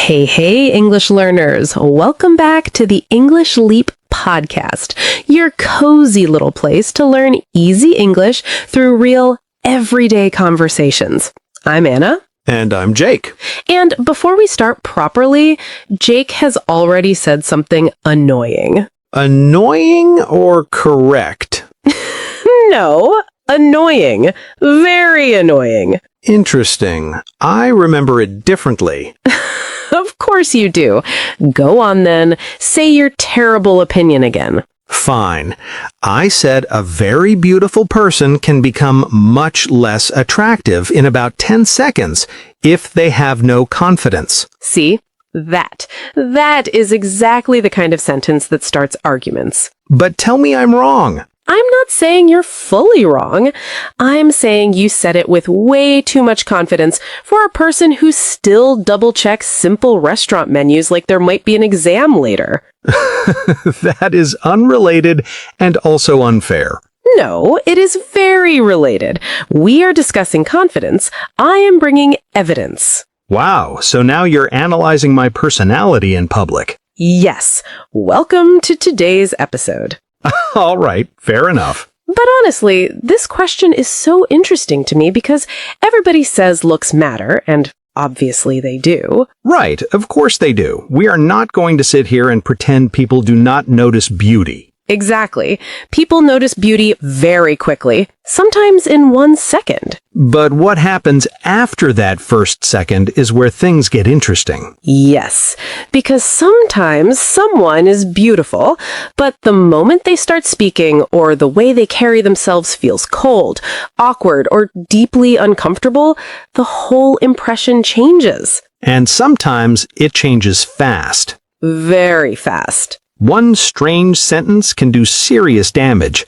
Hey, English learners. Welcome back to the English Leap podcast, your cozy little place to learn easy English through real, everyday conversations. I'm Anna. And I'm Jake. And before we start properly, Jake has already said something annoying. Annoying or correct? No, annoying. Very annoying. Interesting. I remember it differently. Of course you do. Go on then. Say your terrible opinion again. Fine. I said a very beautiful person can become much less attractive in about 10 seconds if they have no confidence. See? That is exactly the kind of sentence that starts arguments. But tell me I'm wrong. I'm not saying you're fully wrong. I'm saying you said it with way too much confidence for a person who still double-checks simple restaurant menus like there might be an exam later. That is unrelated and also unfair. No, it is very related. We are discussing confidence. I am bringing evidence. Wow, so now you're analyzing my personality in public. Yes. Welcome to today's episode. All right, fair enough. But honestly, this question is so interesting to me because everybody says looks matter, and obviously they do. Right, of course they do. We are not going to sit here and pretend people do not notice beauty. Exactly. People notice beauty very quickly, sometimes in 1 second. But what happens after that first second is where things get interesting. Yes, because sometimes someone is beautiful, but the moment they start speaking or the way they carry themselves feels cold, awkward, or deeply uncomfortable, the whole impression changes. And sometimes it changes fast. Very fast. One strange sentence can do serious damage.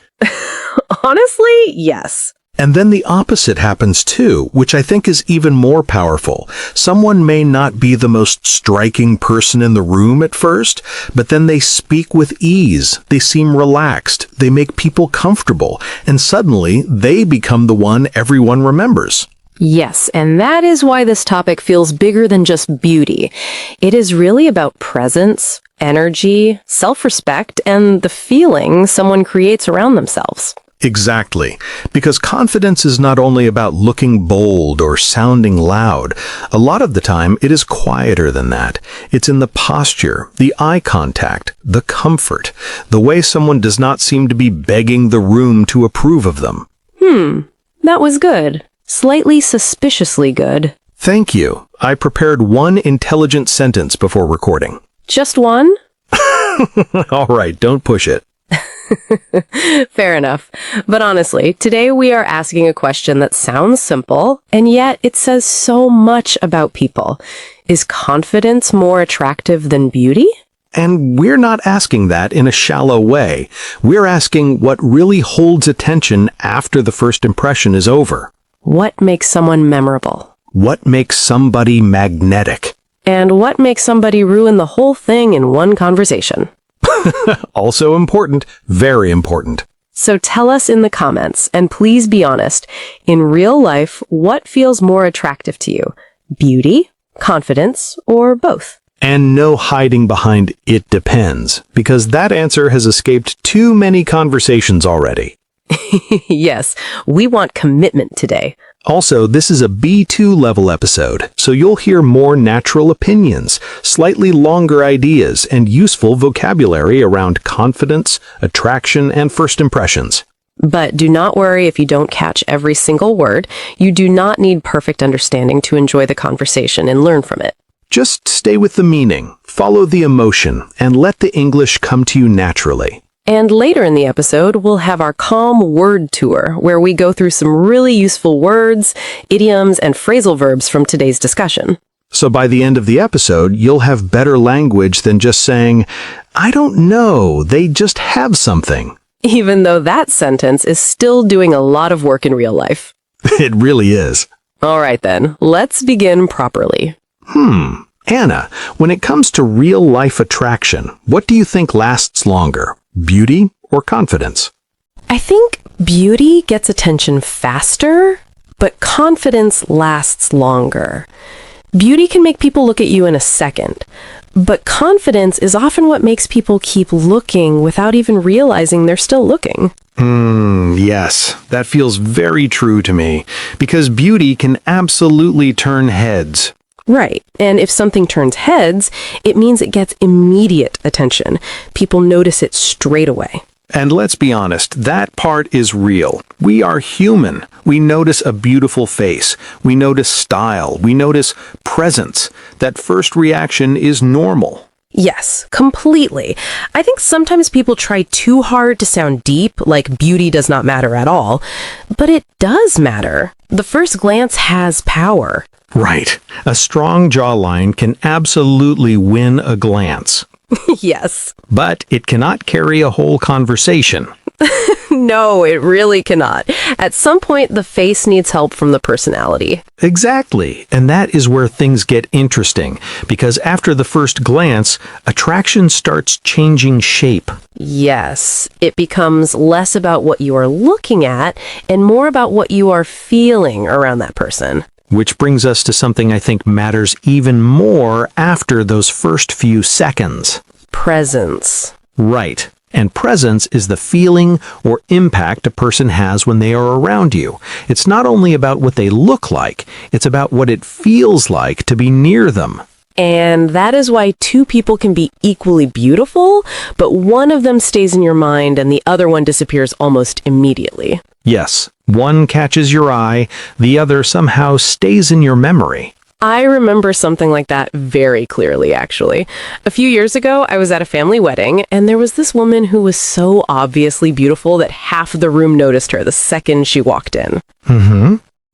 Honestly, yes. And then the opposite happens too, which I think is even more powerful. Someone may not be the most striking person in the room at first, but then they speak with ease. They seem relaxed. They make people comfortable. And suddenly, they become the one everyone remembers. Yes, and that is why this topic feels bigger than just beauty. It is really about presence, energy, self-respect, and the feeling someone creates around themselves. Exactly. Because confidence is not only about looking bold or sounding loud. A lot of the time, it is quieter than that. It's in the posture, the eye contact, the comfort, the way someone does not seem to be begging the room to approve of them. That was good. Slightly suspiciously good. Thank you. I prepared one intelligent sentence before recording. Just one? All right, don't push it. Fair enough. But honestly, today we are asking a question that sounds simple, and yet it says so much about people. Is confidence more attractive than beauty? And we're not asking that in a shallow way. We're asking what really holds attention after the first impression is over. What makes someone memorable? What makes somebody magnetic? And what makes somebody ruin the whole thing in one conversation? Also important, very important. So tell us in the comments, and please be honest. In real life, what feels more attractive to you? Beauty, confidence, or both? And no hiding behind "it depends," because that answer has escaped too many conversations already. Yes, we want commitment today. Also, this is a B2 level episode, so you'll hear more natural opinions, slightly longer ideas, and useful vocabulary around confidence, attraction, and first impressions. But do not worry if you don't catch every single word. You do not need perfect understanding to enjoy the conversation and learn from it. Just stay with the meaning, follow the emotion, and let the English come to you naturally. And later in the episode, we'll have our calm word tour, where we go through some really useful words, idioms, and phrasal verbs from today's discussion. So by the end of the episode, you'll have better language than just saying, "I don't know, they just have something." Even though that sentence is still doing a lot of work in real life. It really is. All right then, let's begin properly. Anna, when it comes to real-life attraction, what do you think lasts longer, beauty or confidence? I think beauty gets attention faster, but confidence lasts longer. Beauty can make people look at you in a second, but confidence is often what makes people keep looking without even realizing they're still looking. Yes, that feels very true to me, because beauty can absolutely turn heads. Right, and if something turns heads, it means it gets immediate attention. People notice it straight away. And let's be honest, that part is real. We are human. We notice a beautiful face. We notice style. We notice presence. That first reaction is normal. Yes, completely. I think sometimes people try too hard to sound deep, like beauty does not matter at all. But it does matter. The first glance has power. Right. A strong jawline can absolutely win a glance. Yes. But it cannot carry a whole conversation. No, it really cannot. At some point, the face needs help from the personality. Exactly. And that is where things get interesting, because after the first glance, attraction starts changing shape. Yes, it becomes less about what you are looking at and more about what you are feeling around that person. Which brings us to something I think matters even more after those first few seconds. Presence. Right. And presence is the feeling or impact a person has when they are around you. It's not only about what they look like, it's about what it feels like to be near them. And that is why two people can be equally beautiful, but one of them stays in your mind and the other one disappears almost immediately. Yes, one catches your eye, the other somehow stays in your memory. I remember something like that very clearly, actually. A few years ago, I was at a family wedding, and there was this woman who was so obviously beautiful that half the room noticed her the second she walked in.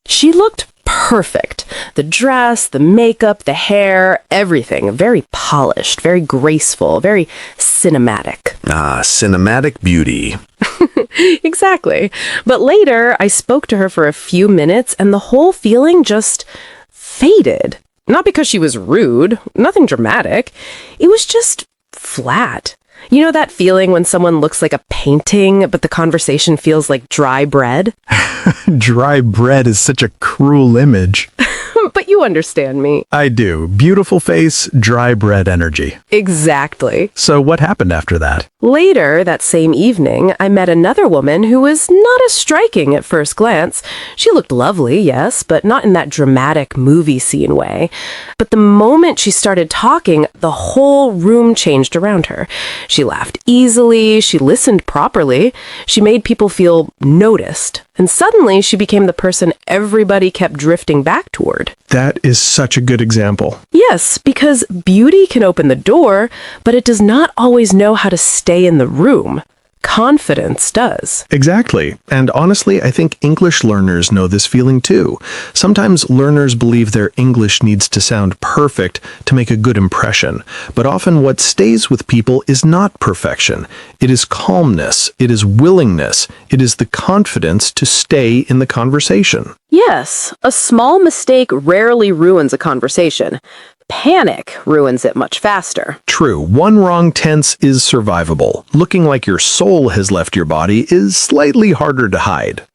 She looked perfect. The dress, the makeup, the hair, everything. Very polished, very graceful, very cinematic. Ah, cinematic beauty. Exactly. But later, I spoke to her for a few minutes, and the whole feeling just faded. Not because she was rude, nothing dramatic. It was just flat. You know that feeling when someone looks like a painting, but the conversation feels like dry bread? Dry bread is such a cruel image. But you understand me. I do. Beautiful face, dry bread energy. Exactly. So what happened after that? Later, that same evening, I met another woman who was not as striking at first glance. She looked lovely, yes, but not in that dramatic movie scene way. But the moment she started talking, the whole room changed around her. She laughed easily, she listened properly, she made people feel noticed. And suddenly, she became the person everybody kept drifting back toward. That is such a good example. Yes, because beauty can open the door, but it does not always know how to stay in the room. Confidence does. Exactly. And honestly, I think English learners know this feeling too. Sometimes learners believe their English needs to sound perfect to make a good impression. But often what stays with people is not perfection. It is calmness. It is willingness. It is the confidence to stay in the conversation. Yes, a small mistake rarely ruins a conversation. Panic ruins it much faster. True, one wrong tense is survivable. Looking like your soul has left your body is slightly harder to hide.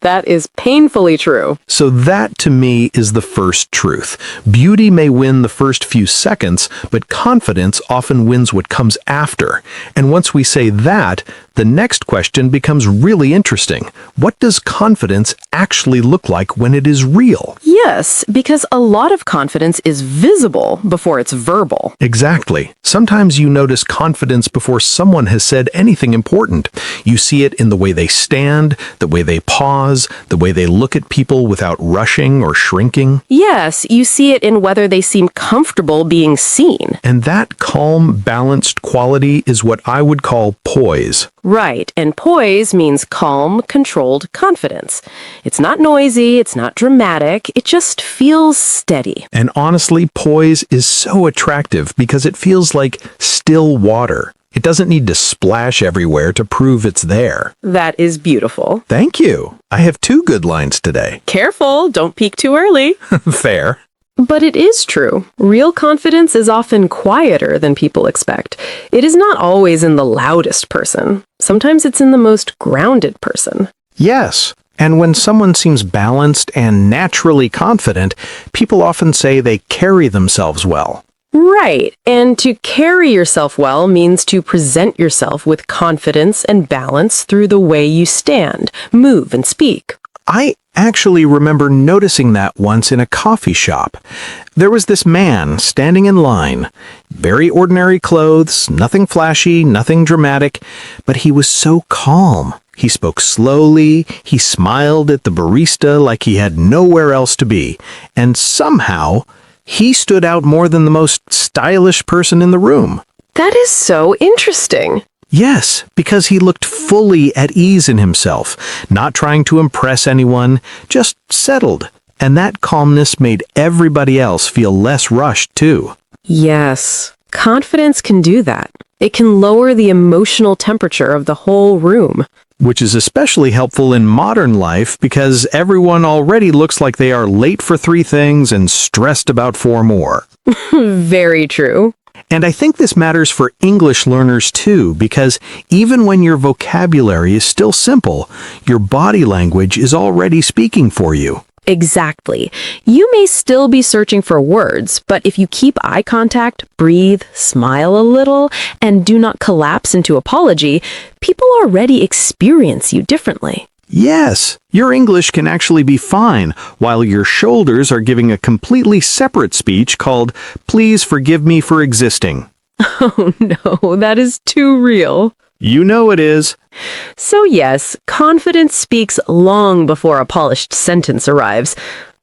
That is painfully true. So that, to me, is the first truth. Beauty may win the first few seconds, but confidence often wins what comes after. And once we say that, the next question becomes really interesting. What does confidence actually look like when it is real? Yes, because a lot of confidence is visible before it's verbal. Exactly. Sometimes you notice confidence before someone has said anything important. You see it in the way they stand, the way they pause, the way they look at people without rushing or shrinking. Yes, you see it in whether they seem comfortable being seen. And that calm, balanced quality is what I would call poise. Right, and poise means calm, controlled confidence. It's not noisy, it's not dramatic, it just feels steady. And honestly, poise is so attractive because it feels like still water. It doesn't need to splash everywhere to prove it's there. That is beautiful. Thank you. I have 2 good lines today. Careful, don't peek too early. Fair. But it is true. Real confidence is often quieter than people expect. It is not always in the loudest person. Sometimes it's in the most grounded person. Yes. And when someone seems balanced and naturally confident, people often say they carry themselves well. Right, and to carry yourself well means to present yourself with confidence and balance through the way you stand, move, and speak. I actually remember noticing that once in a coffee shop. There was this man standing in line. Very ordinary clothes, nothing flashy, nothing dramatic, but he was so calm. He spoke slowly, he smiled at the barista like he had nowhere else to be, and somehow he stood out more than the most stylish person in the room. That is so interesting. Yes, because he looked fully at ease in himself, not trying to impress anyone, just settled. And that calmness made everybody else feel less rushed, too. Yes, confidence can do that. It can lower the emotional temperature of the whole room. Which is especially helpful in modern life because everyone already looks like they are late for 3 things and stressed about 4 more. Very true. And I think this matters for English learners too, because even when your vocabulary is still simple, your body language is already speaking for you. Exactly. You may still be searching for words, but if you keep eye contact, breathe, smile a little, and do not collapse into apology, people already experience you differently. Yes, your English can actually be fine, while your shoulders are giving a completely separate speech called, "Please forgive me for existing." Oh no, that is too real. You know it is. So yes, confidence speaks long before a polished sentence arrives.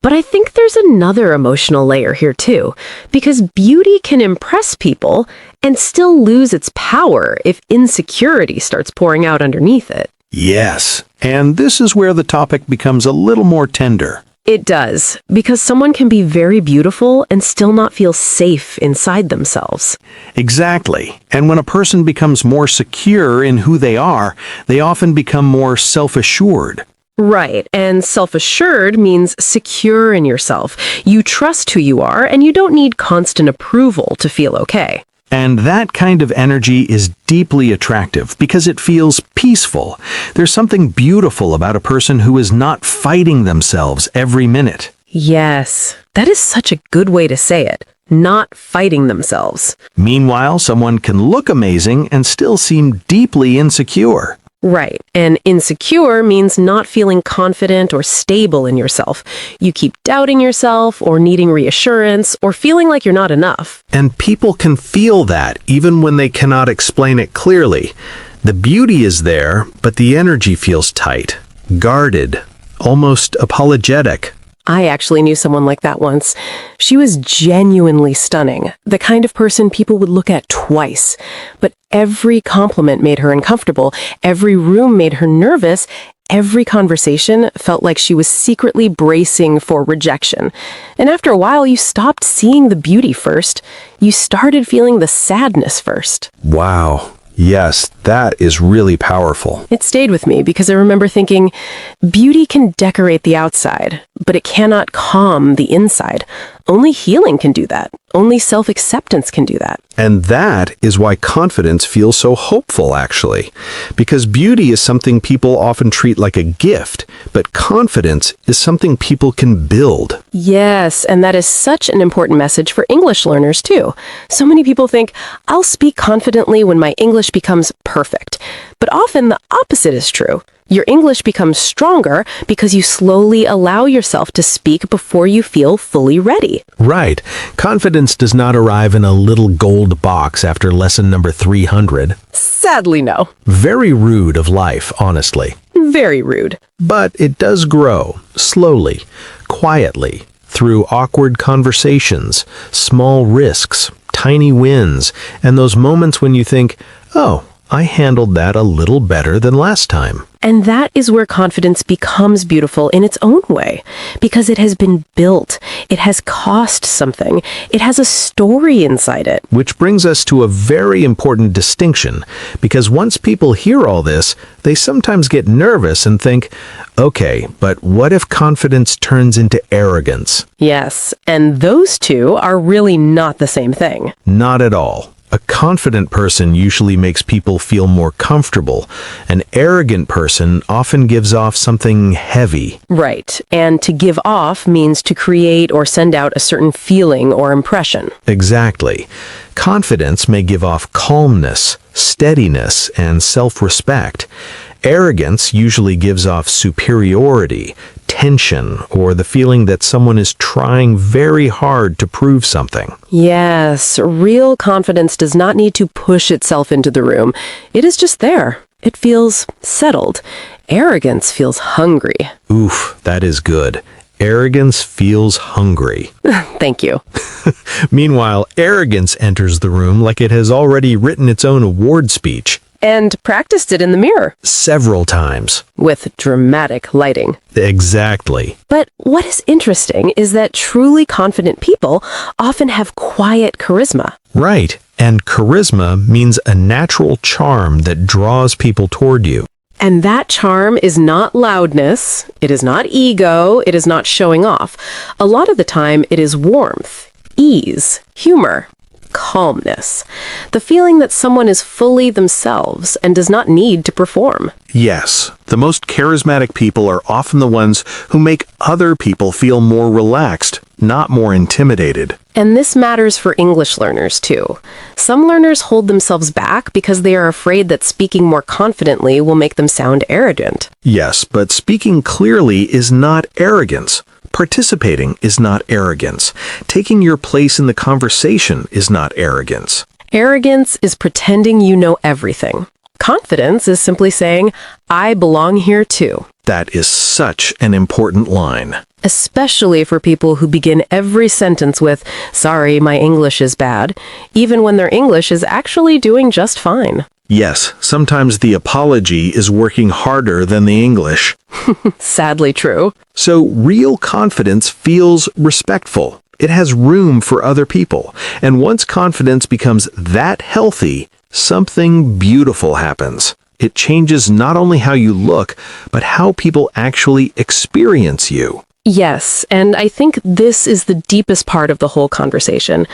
But I think there's another emotional layer here too, because beauty can impress people and still lose its power if insecurity starts pouring out underneath it. Yes, and this is where the topic becomes a little more tender. It does, because someone can be very beautiful and still not feel safe inside themselves. Exactly. And when a person becomes more secure in who they often become more self-assured. Right, and self-assured means secure in yourself. You trust who you are, and you don't need constant approval to feel okay. And that kind of energy is deeply attractive because it feels peaceful. There's something beautiful about a person who is not fighting themselves every minute. Yes, that is such a good way to say it. Not fighting themselves. Meanwhile, someone can look amazing and still seem deeply insecure. Right, and insecure means not feeling confident or stable in yourself. You keep doubting yourself or needing reassurance or feeling like you're not enough. And people can feel that even when they cannot explain it clearly. The beauty is there, but the energy feels tight, guarded, almost apologetic. I actually knew someone like that once. She was genuinely stunning, the kind of person people would look at twice. But every compliment made her uncomfortable, every room made her nervous, every conversation felt like she was secretly bracing for rejection. And after a while, you stopped seeing the beauty first. You started feeling the sadness first. Wow. Yes, that is really powerful. It stayed with me because I remember thinking, beauty can decorate the outside, but it cannot calm the inside. Only healing can do that. Only self-acceptance can do that. And that is why confidence feels so hopeful, actually. Because beauty is something people often treat like a gift, but confidence is something people can build. Yes, and that is such an important message for English learners, too. So many people think, I'll speak confidently when my English becomes perfect. But often the opposite is true. Your English becomes stronger because you slowly allow yourself to speak before you feel fully ready. Right. Confidence does not arrive in a little gold box after lesson number 300. Sadly, no. Very rude of life, honestly. Very rude. But it does grow, slowly, quietly, through awkward conversations, small risks, tiny wins, and those moments when you think, oh, I handled that a little better than last time. And that is where confidence becomes beautiful in its own way, because it has been built. It has cost something. It has a story inside it. Which brings us to a very important distinction, because once people hear all this, they sometimes get nervous and think, okay, but what if confidence turns into arrogance? Yes, and those two are really not the same thing. Not at all. A confident person usually makes people feel more comfortable. An arrogant person often gives off something heavy. Right. And to give off means to create or send out a certain feeling or impression. Exactly. Confidence may give off calmness, steadiness, and self-respect. Arrogance usually gives off superiority, tension, or the feeling that someone is trying very hard to prove something. Yes, real confidence does not need to push itself into the room. It is just there. It feels settled. Arrogance feels hungry. Oof, that is good. Arrogance feels hungry. Thank you. Meanwhile, arrogance enters the room like it has already written its own award speech. And practiced it in the mirror. Several times. With dramatic lighting. Exactly. But what is interesting is that truly confident people often have quiet charisma. Right. And charisma means a natural charm that draws people toward you. And that charm is not loudness, it is not ego, it is not showing off. A lot of the time, it is warmth, ease, humor, calmness. The feeling that someone is fully themselves and does not need to perform. Yes, the most charismatic people are often the ones who make other people feel more relaxed, not more intimidated. And this matters for English learners, too. Some learners hold themselves back because they are afraid that speaking more confidently will make them sound arrogant. Yes, but speaking clearly is not arrogance. Participating is not arrogance. Taking your place in the conversation is not arrogance. Arrogance is pretending you know everything. Confidence is simply saying, I belong here too. That is such an important line. Especially for people who begin every sentence with, sorry, my English is bad, even when their English is actually doing just fine. Yes, sometimes the apology is working harder than the English. Sadly true. So real confidence feels respectful. It has room for other people. And once confidence becomes that healthy, something beautiful happens. It changes not only how you look, but how people actually experience you. Yes, and I think this is the deepest part of the whole conversation.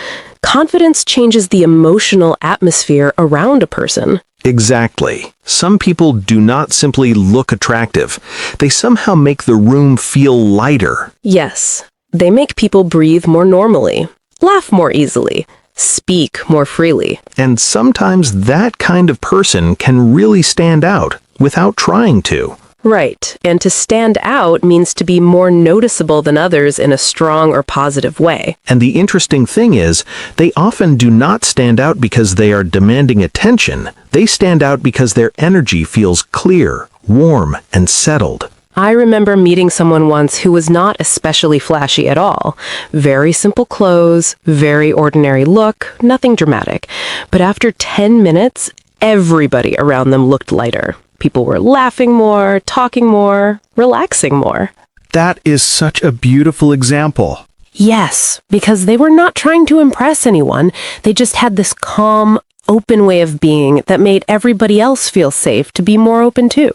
Confidence changes the emotional atmosphere around a person. Exactly. Some people do not simply look attractive. They somehow make the room feel lighter. Yes, they make people breathe more normally, laugh more easily, speak more freely. And sometimes that kind of person can really stand out without trying to. Right, and to stand out means to be more noticeable than others in a strong or positive way. And the interesting thing is, they often do not stand out because they are demanding attention. They stand out because their energy feels clear, warm, and settled. I remember meeting someone once who was not especially flashy at all. Very simple clothes, very ordinary look, nothing dramatic. But after 10 minutes, everybody around them looked lighter. People were laughing more, talking more, relaxing more. That is such a beautiful example. Yes, because they were not trying to impress anyone. They just had this calm, open way of being that made everybody else feel safe to be more open too.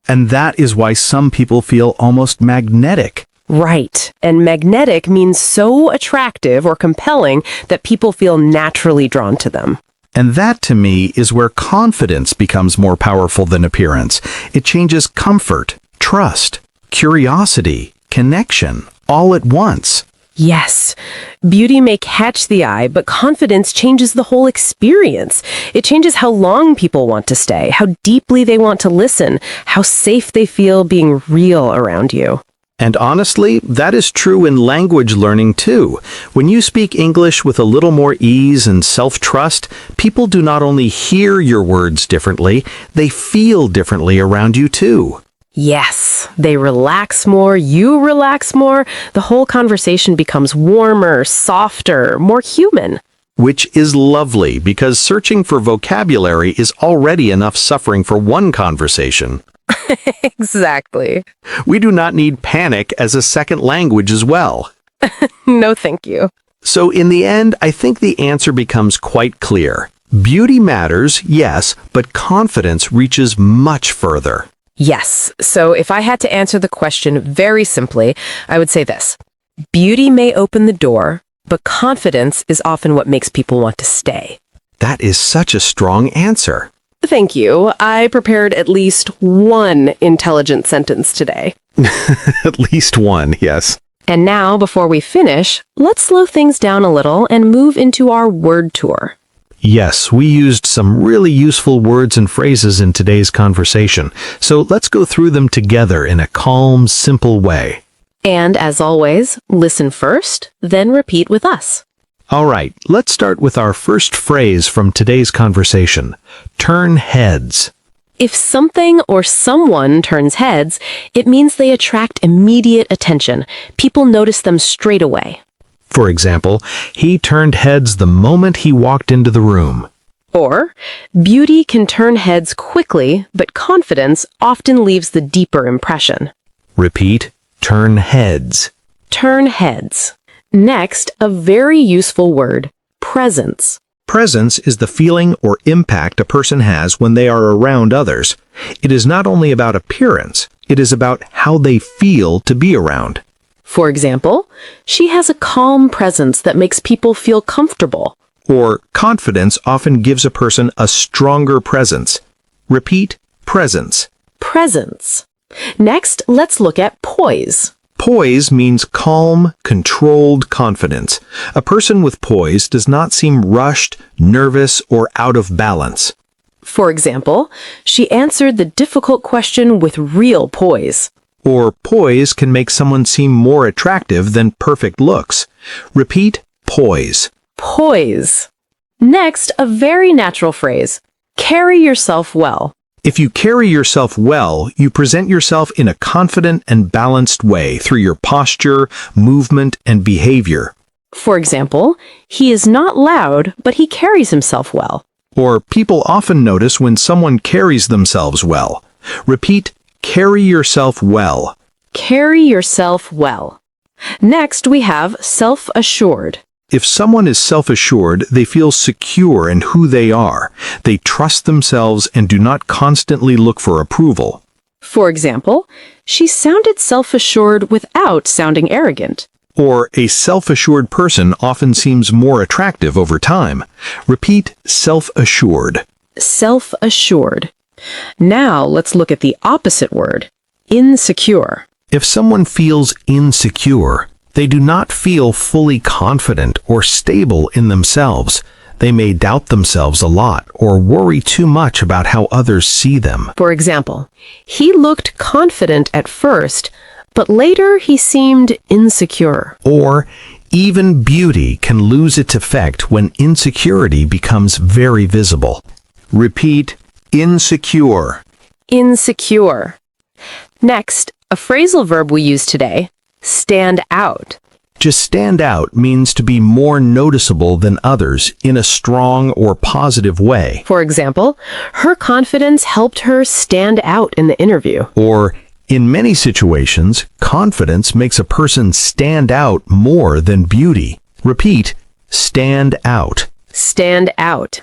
And that is why some people feel almost magnetic. Right. And magnetic means so attractive or compelling that people feel naturally drawn to them. And that, to me, is where confidence becomes more powerful than appearance. It changes comfort, trust, curiosity, connection, all at once. Yes. Beauty may catch the eye, but confidence changes the whole experience. It changes how long people want to stay, how deeply they want to listen, how safe they feel being real around you. And honestly, that is true in language learning too. When you speak English with a little more ease and self-trust, people do not only hear your words differently, they feel differently around you too. Yes, they relax more, you relax more, the whole conversation becomes warmer, softer, more human. Which is lovely because searching for vocabulary is already enough suffering for one conversation. Exactly. We do not need panic as a second language as well. No, thank you. So in the end, I think the answer becomes quite clear. Beauty matters, yes, but confidence reaches much further. Yes. So if I had to answer the question very simply, I would say this. Beauty may open the door, but confidence is often what makes people want to stay. That is such a strong answer. Thank you. I prepared at least one intelligent sentence today. At least one, yes. And now, before we finish, let's slow things down a little and move into our word tour. Yes, we used some really useful words and phrases in today's conversation, so let's go through them together in a calm, simple way. And as always, listen first, then repeat with us. All right, let's start with our first phrase from today's conversation. Turn heads. If something or someone turns heads, it means they attract immediate attention. People notice them straight away. For example, he turned heads the moment he walked into the room. Or, beauty can turn heads quickly, but confidence often leaves the deeper impression. Repeat, turn heads. Turn heads. Next, a very useful word, presence. Presence is the feeling or impact a person has when they are around others. It is not only about appearance, it is about how they feel to be around. For example, she has a calm presence that makes people feel comfortable. Or confidence often gives a person a stronger presence. Repeat, presence. Presence. Next, let's look at poise. Poise means calm, controlled confidence. A person with poise does not seem rushed, nervous, or out of balance. For example, she answered the difficult question with real poise. Or poise can make someone seem more attractive than perfect looks. Repeat, poise. Poise. Next, a very natural phrase, carry yourself well. If you carry yourself well, you present yourself in a confident and balanced way through your posture, movement, and behavior. For example, he is not loud, but he carries himself well. Or people often notice when someone carries themselves well. Repeat, carry yourself well. Carry yourself well. Next, we have self-assured. If someone is self-assured, they feel secure in who they are. They trust themselves and do not constantly look for approval. For example, she sounded self-assured without sounding arrogant. Or a self-assured person often seems more attractive over time. Repeat, self-assured. Self-assured. Now let's look at the opposite word, insecure. If someone feels insecure, they do not feel fully confident or stable in themselves. They may doubt themselves a lot or worry too much about how others see them. For example, he looked confident at first, but later he seemed insecure. Or even beauty can lose its effect when insecurity becomes very visible. Repeat, insecure. Insecure. Next, a phrasal verb we use today, stand out. Just stand out means to be more noticeable than others in a strong or positive way. For example, her confidence helped her stand out in the interview. Or, in many situations, confidence makes a person stand out more than beauty. Repeat, stand out. Stand out.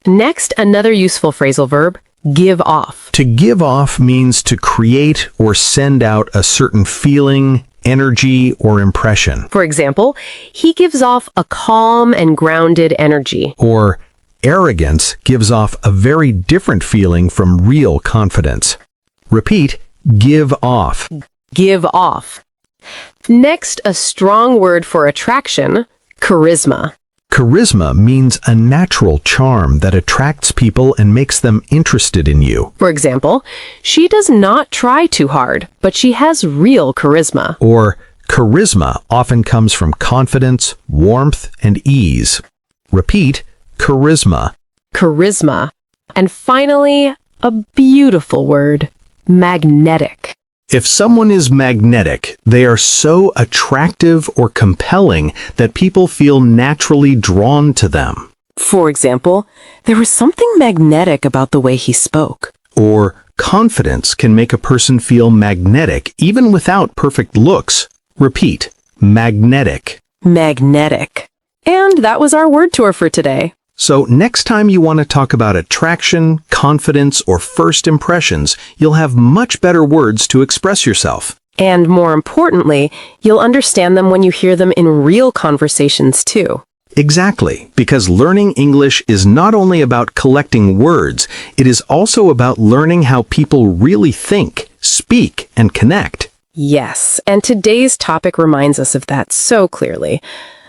Next, another useful phrasal verb, give off. To give off means to create or send out a certain feeling, energy, or impression. For example, he gives off a calm and grounded energy. Or arrogance gives off a very different feeling from real confidence. Repeat, give off. Give off. Next, a strong word for attraction, charisma. Charisma means a natural charm that attracts people and makes them interested in you. For example, she does not try too hard, but she has real charisma. Or charisma often comes from confidence, warmth, and ease. Repeat, charisma. Charisma. And finally, a beautiful word, magnetic. If someone is magnetic, they are so attractive or compelling that people feel naturally drawn to them. For example, there was something magnetic about the way he spoke. Or confidence can make a person feel magnetic even without perfect looks. Repeat, magnetic. Magnetic. And that was our word tour for today. So next time you want to talk about attraction, confidence, or first impressions, you'll have much better words to express yourself. And more importantly, you'll understand them when you hear them in real conversations too. Exactly, because learning English is not only about collecting words, it is also about learning how people really think, speak, and connect. Yes, and today's topic reminds us of that so clearly.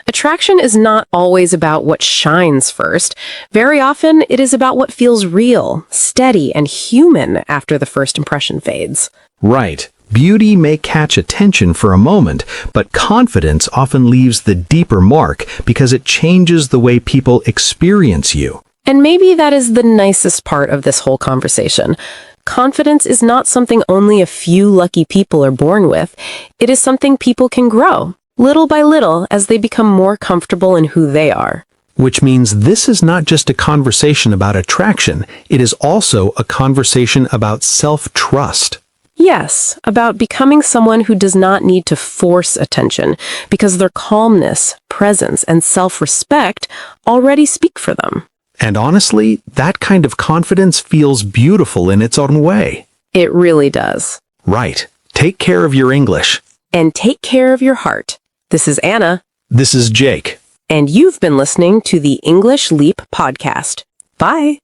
Attraction is not always about what shines first. Very often, it is about what feels real, steady, and human after the first impression fades. Right. Beauty may catch attention for a moment, but confidence often leaves the deeper mark because it changes the way people experience you. And maybe that is the nicest part of this whole conversation. Confidence is not something only a few lucky people are born with. It is something people can grow, little by little, as they become more comfortable in who they are. Which means this is not just a conversation about attraction, it is also a conversation about self-trust. Yes, about becoming someone who does not need to force attention, because their calmness, presence, and self-respect already speak for them. And honestly, that kind of confidence feels beautiful in its own way. It really does. Right. Take care of your English. And take care of your heart. This is Anna. This is Jake. And you've been listening to the English Leap podcast. Bye.